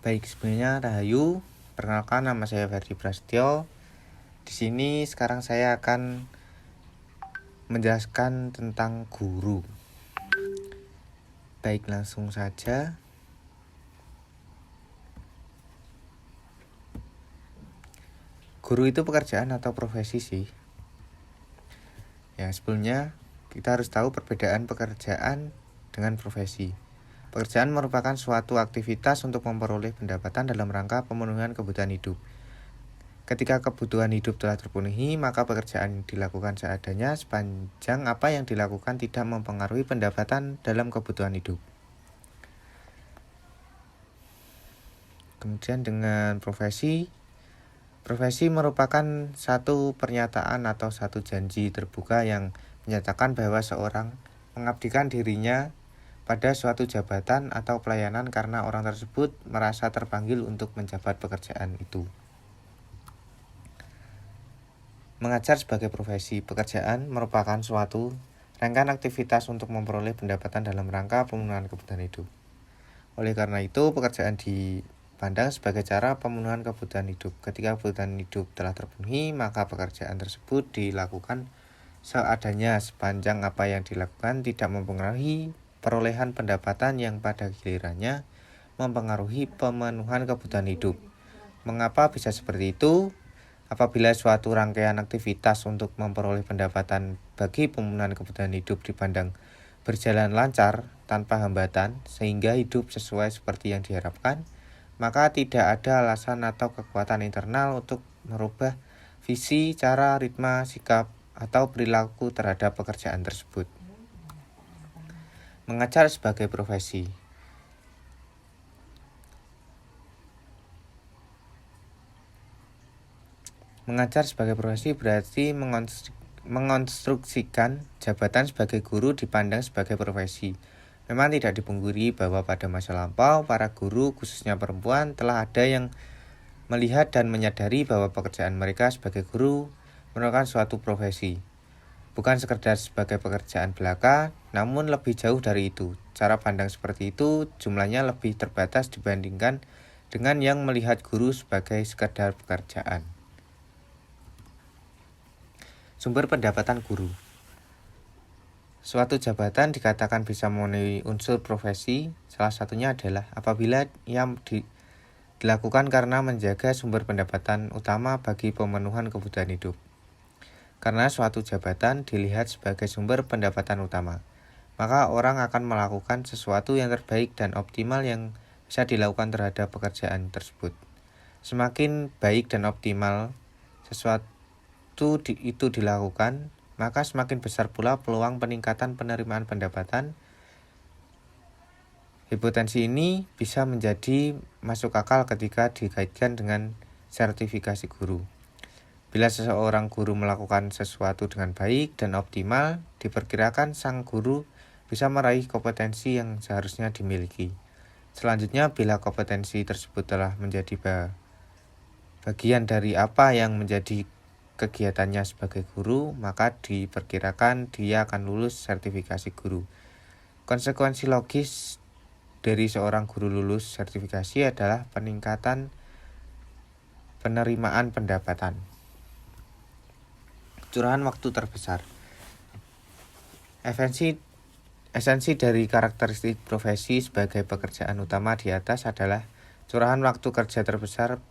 Baik, sebelumnya Rahayu. Perkenalkan, nama saya Ferdi Prasetyo. Di sini sekarang saya akan menjelaskan tentang guru. Baik, langsung saja. Guru itu pekerjaan atau profesi sih? Ya, sebelumnya kita harus tahu perbedaan pekerjaan dengan profesi. Pekerjaan merupakan suatu aktivitas untuk memperoleh pendapatan dalam rangka pemenuhan kebutuhan hidup. Ketika kebutuhan hidup telah terpenuhi, maka pekerjaan dilakukan seadanya sepanjang apa yang dilakukan tidak mempengaruhi pendapatan dalam kebutuhan hidup. Kemudian dengan profesi merupakan satu pernyataan atau satu janji terbuka yang menyatakan bahwa seorang mengabdikan dirinya pada suatu jabatan atau pelayanan karena orang tersebut merasa terpanggil untuk menjabat pekerjaan itu. Mengajar sebagai profesi pekerjaan merupakan suatu rangkaian aktivitas untuk memperoleh pendapatan dalam rangka pemenuhan kebutuhan hidup. Oleh karena itu, pekerjaan dipandang sebagai cara pemenuhan kebutuhan hidup. Ketika kebutuhan hidup telah terpenuhi, maka pekerjaan tersebut dilakukan seadanya sepanjang apa yang dilakukan tidak mempengaruhi perolehan pendapatan yang pada gilirannya mempengaruhi pemenuhan kebutuhan hidup. Mengapa bisa seperti itu? Apabila suatu rangkaian aktivitas untuk memperoleh pendapatan bagi pemenuhan kebutuhan hidup dipandang berjalan lancar tanpa hambatan sehingga hidup sesuai seperti yang diharapkan, maka tidak ada alasan atau kekuatan internal untuk merubah visi, cara, ritme, sikap, atau perilaku terhadap pekerjaan tersebut. Mengajar sebagai profesi. Mengajar sebagai profesi berarti mengonstruksikan jabatan sebagai guru dipandang sebagai profesi. Memang tidak dipungkiri bahwa pada masa lampau, para guru, khususnya perempuan, telah ada yang melihat dan menyadari bahwa pekerjaan mereka sebagai guru merupakan suatu profesi. Bukan sekedar sebagai pekerjaan belaka, namun lebih jauh dari itu. Cara pandang seperti itu jumlahnya lebih terbatas dibandingkan dengan yang melihat guru sebagai sekedar pekerjaan. Sumber pendapatan guru. Suatu jabatan dikatakan bisa memenuhi unsur profesi, salah satunya adalah apabila yang dilakukan karena menjaga sumber pendapatan utama bagi pemenuhan kebutuhan hidup. Karena suatu jabatan dilihat sebagai sumber pendapatan utama, maka orang akan melakukan sesuatu yang terbaik dan optimal yang bisa dilakukan terhadap pekerjaan tersebut. Semakin baik dan optimal sesuatu itu dilakukan, maka semakin besar pula peluang peningkatan penerimaan pendapatan. Hipotensi ini bisa menjadi masuk akal ketika dikaitkan dengan sertifikasi guru. Bila seseorang guru melakukan sesuatu dengan baik dan optimal, diperkirakan sang guru bisa meraih kompetensi yang seharusnya dimiliki. Selanjutnya, bila kompetensi tersebut telah menjadi bagian dari apa yang menjadi kegiatannya sebagai guru, maka diperkirakan dia akan lulus sertifikasi guru. Konsekuensi logis dari seorang guru lulus sertifikasi adalah peningkatan penerimaan pendapatan. Curahan waktu terbesar. Esensi dari karakteristik profesi sebagai pekerjaan utama di atas adalah curahan waktu kerja terbesar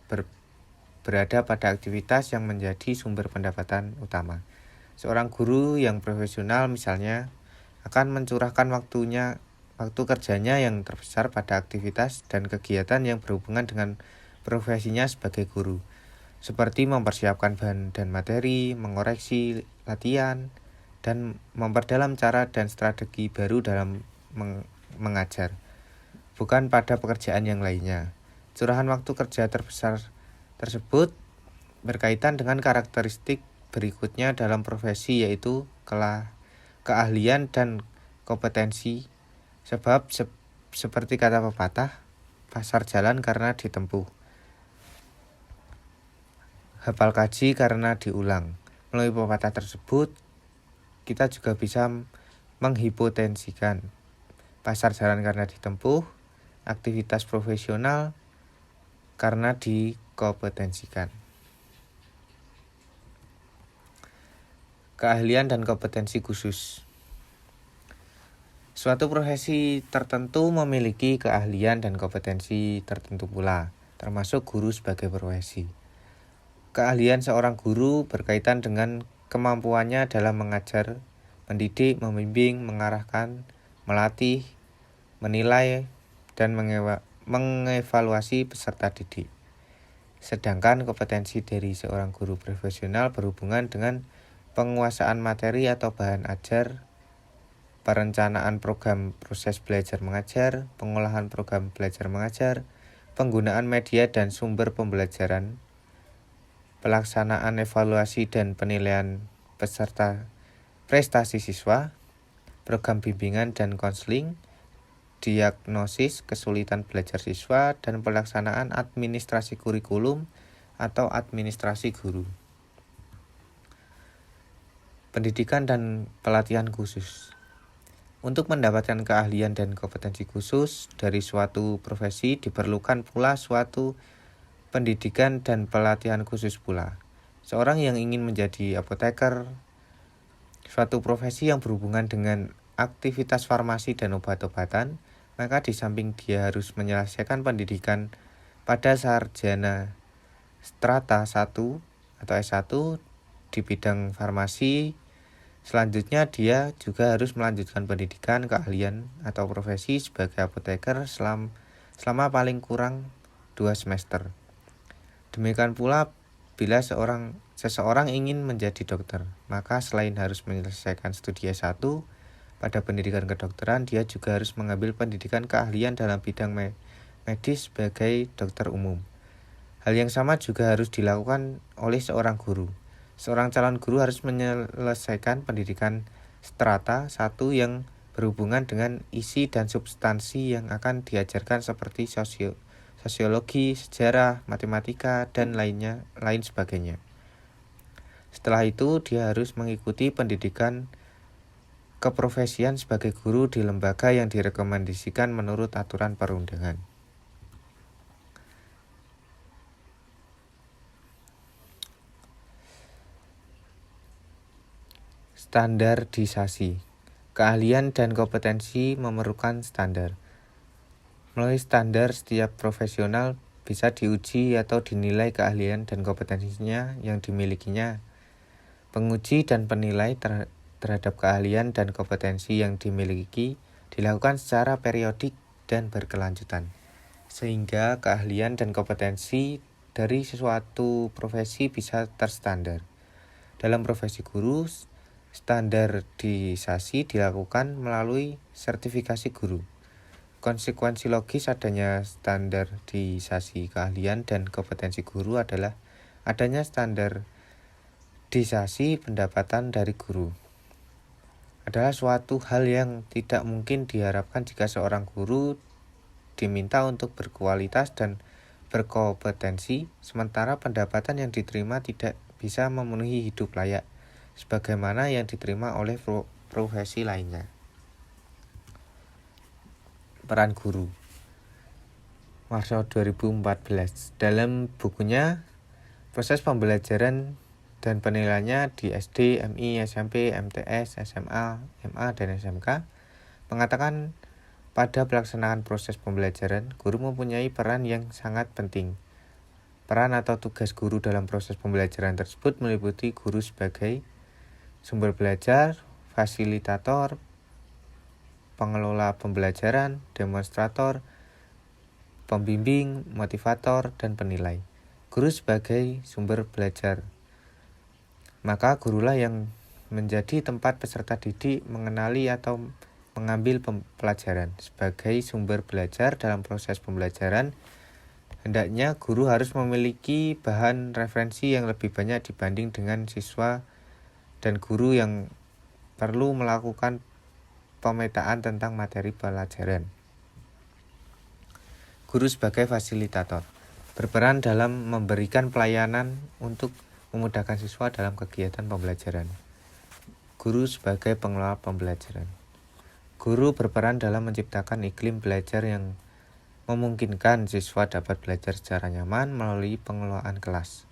berada pada aktivitas yang menjadi sumber pendapatan utama. Seorang guru yang profesional misalnya akan mencurahkan waktu kerjanya yang terbesar pada aktivitas dan kegiatan yang berhubungan dengan profesinya sebagai guru, seperti mempersiapkan bahan dan materi, mengoreksi latihan, dan memperdalam cara dan strategi baru dalam mengajar, bukan pada pekerjaan yang lainnya. Curahan waktu kerja terbesar tersebut berkaitan dengan karakteristik berikutnya dalam profesi, yaitu keahlian dan kompetensi. Sebab seperti kata pepatah, pasar jalan karena ditempuh, hafal kaji karena diulang. Melalui pepatah tersebut, kita juga bisa menghipotensikan pasar jalan karena ditempuh, aktivitas profesional karena dikompetensikan. Keahlian dan kompetensi khusus. Suatu profesi tertentu memiliki keahlian dan kompetensi tertentu pula, termasuk guru sebagai profesi. Keahlian seorang guru berkaitan dengan kemampuannya dalam mengajar, mendidik, membimbing, mengarahkan, melatih, menilai, dan mengevaluasi peserta didik. Sedangkan kompetensi dari seorang guru profesional berhubungan dengan penguasaan materi atau bahan ajar, perencanaan program proses belajar mengajar, pengolahan program belajar mengajar, penggunaan media dan sumber pembelajaran, pelaksanaan evaluasi dan penilaian peserta prestasi siswa, program bimbingan dan konseling, diagnosis kesulitan belajar siswa, dan pelaksanaan administrasi kurikulum atau administrasi guru. Pendidikan dan pelatihan khusus. Untuk mendapatkan keahlian dan kompetensi khusus dari suatu profesi diperlukan pula suatu pendidikan dan pelatihan khusus pula. Seorang yang ingin menjadi apoteker, suatu profesi yang berhubungan dengan aktivitas farmasi dan obat-obatan, maka di samping dia harus menyelesaikan pendidikan pada sarjana strata 1 atau S1 di bidang farmasi, selanjutnya dia juga harus melanjutkan pendidikan keahlian atau profesi sebagai apoteker selama paling kurang 2 semester. Demikian pula bila seseorang ingin menjadi dokter, maka selain harus menyelesaikan studi S1 pada pendidikan kedokteran, dia juga harus mengambil pendidikan keahlian dalam bidang medis sebagai dokter umum. Hal yang sama juga harus dilakukan oleh seorang guru. Seorang calon guru harus menyelesaikan pendidikan strata 1 yang berhubungan dengan isi dan substansi yang akan diajarkan seperti sosiologi, sejarah, matematika, dan lain sebagainya. Setelah itu, dia harus mengikuti pendidikan keprofesian sebagai guru di lembaga yang direkomendasikan menurut aturan perundangan. Standarisasi. Keahlian dan kompetensi memerlukan standar. Melalui standar, setiap profesional bisa diuji atau dinilai keahlian dan kompetensinya yang dimilikinya. Penguji dan penilai terhadap keahlian dan kompetensi yang dimiliki dilakukan secara periodik dan berkelanjutan, sehingga keahlian dan kompetensi dari sesuatu profesi bisa terstandar. Dalam profesi guru, standarisasi dilakukan melalui sertifikasi guru. Konsekuensi logis adanya standarisasi keahlian dan kompetensi guru adalah adanya standarisasi pendapatan dari guru. Adalah suatu hal yang tidak mungkin diharapkan jika seorang guru diminta untuk berkualitas dan berkompetensi, sementara pendapatan yang diterima tidak bisa memenuhi hidup layak sebagaimana yang diterima oleh profesi lainnya. Peran guru. Marso 2014. Dalam bukunya Proses Pembelajaran dan Penilaiannya di SD, MI, SMP, MTS, SMA, MA, dan SMK mengatakan pada pelaksanaan proses pembelajaran, guru mempunyai peran yang sangat penting. Peran atau tugas guru dalam proses pembelajaran tersebut meliputi guru sebagai sumber belajar, fasilitator, pengelola pembelajaran, demonstrator, pembimbing, motivator, dan penilai. Guru sebagai sumber belajar. Maka gurulah yang menjadi tempat peserta didik mengenali atau mengambil pelajaran. Sebagai sumber belajar dalam proses pembelajaran, hendaknya guru harus memiliki bahan referensi yang lebih banyak dibanding dengan siswa dan guru yang perlu melakukan pemetaan tentang materi pelajaran. Guru sebagai fasilitator berperan dalam memberikan pelayanan untuk memudahkan siswa dalam kegiatan pembelajaran. Guru sebagai pengelola pembelajaran. Guru berperan dalam menciptakan iklim belajar yang memungkinkan siswa dapat belajar secara nyaman melalui pengelolaan kelas.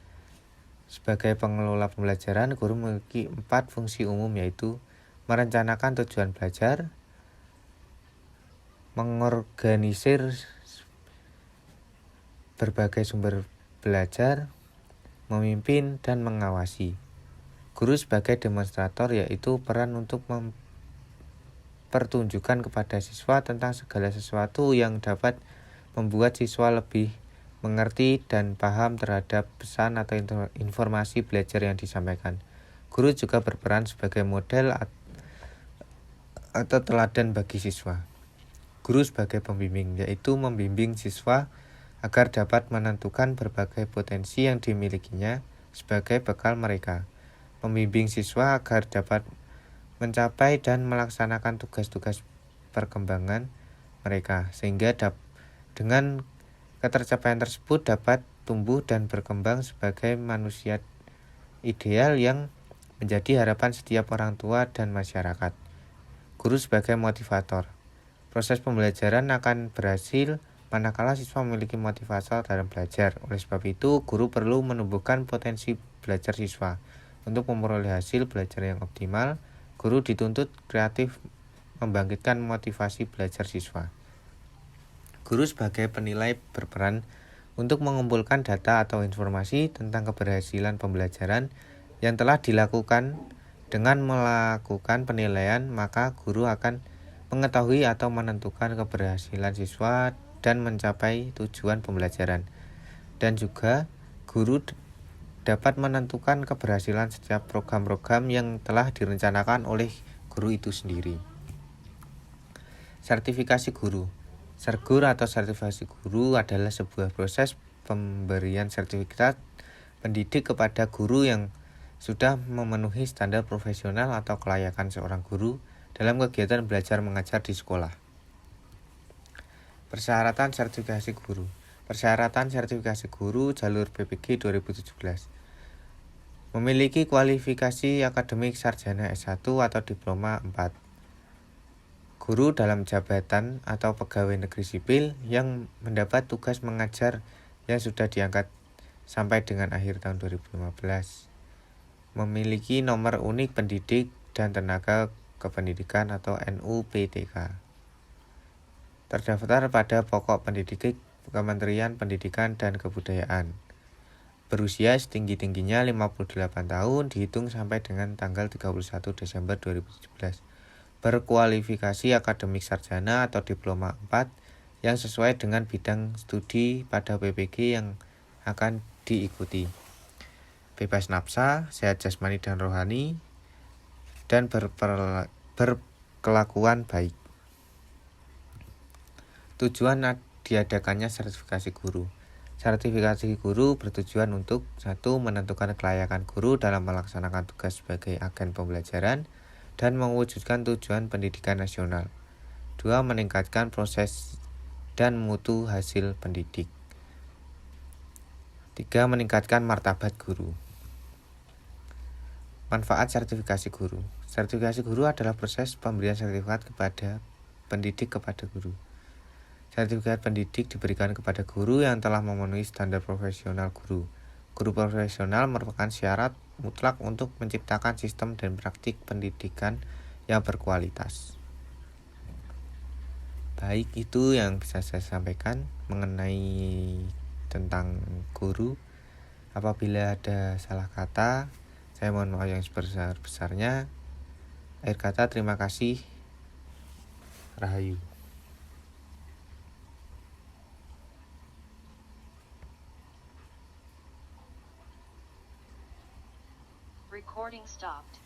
Sebagai pengelola pembelajaran, guru memiliki 4 fungsi umum, yaitu merencanakan tujuan belajar, mengorganisir berbagai sumber belajar, memimpin, dan mengawasi. Guru sebagai demonstrator, yaitu peran untuk mempertunjukkan kepada siswa tentang segala sesuatu yang dapat membuat siswa lebih mengerti dan paham terhadap pesan atau informasi belajar yang disampaikan. Guru juga berperan sebagai model atau teladan bagi siswa. Guru sebagai pembimbing, yaitu membimbing siswa agar dapat menentukan berbagai potensi yang dimilikinya sebagai bekal mereka. Membimbing siswa agar dapat mencapai dan melaksanakan tugas-tugas perkembangan mereka, sehingga dengan ketercapaian tersebut dapat tumbuh dan berkembang sebagai manusia ideal yang menjadi harapan setiap orang tua dan masyarakat. Guru sebagai motivator. Proses pembelajaran akan berhasil manakala siswa memiliki motivasi dalam belajar. Oleh sebab itu, guru perlu menumbuhkan potensi belajar siswa. Untuk memperoleh hasil belajar yang optimal, guru dituntut kreatif membangkitkan motivasi belajar siswa. Guru sebagai penilai berperan untuk mengumpulkan data atau informasi tentang keberhasilan pembelajaran yang telah dilakukan. Dengan melakukan penilaian, maka guru akan mengetahui atau menentukan keberhasilan siswa dan mencapai tujuan pembelajaran. Dan juga guru dapat menentukan keberhasilan setiap program-program yang telah direncanakan oleh guru itu sendiri. Sertifikasi guru. Sergur atau sertifikasi guru adalah sebuah proses pemberian sertifikat pendidik kepada guru yang sudah memenuhi standar profesional atau kelayakan seorang guru dalam kegiatan belajar mengajar di sekolah. Persyaratan sertifikasi guru. Persyaratan sertifikasi guru jalur PPG 2017. Memiliki kualifikasi akademik sarjana S1 atau diploma 4. Guru dalam jabatan atau pegawai negeri sipil yang mendapat tugas mengajar yang sudah diangkat sampai dengan akhir tahun 2015. Memiliki nomor unik pendidik dan tenaga kependidikan atau NUPTK. Terdaftar pada pokok pendidik Kementerian Pendidikan dan Kebudayaan. Berusia setinggi-tingginya 58 tahun dihitung sampai dengan tanggal 31 Desember 2017. Berkualifikasi akademik sarjana atau diploma 4 yang sesuai dengan bidang studi pada PPG yang akan diikuti. Bebas nafsa, sehat jasmani dan rohani, dan berkelakuan baik. Tujuan diadakannya sertifikasi guru. Sertifikasi guru bertujuan untuk 1. Menentukan kelayakan guru dalam melaksanakan tugas sebagai agen pembelajaran dan mewujudkan tujuan pendidikan nasional. 2. Meningkatkan proses dan mutu hasil pendidik. 3. Meningkatkan martabat guru. Manfaat sertifikasi guru. Sertifikasi guru adalah proses pemberian sertifikat kepada pendidik kepada guru. Sertifikat pendidik diberikan kepada guru yang telah memenuhi standar profesional guru. Guru profesional merupakan syarat mutlak untuk menciptakan sistem dan praktik pendidikan yang berkualitas. Baik, itu yang bisa saya sampaikan mengenai tentang guru. Apabila ada salah kata, saya mohon maaf yang sebesar-besarnya. Akhir kata, terima kasih. Rahayu. Recording stopped.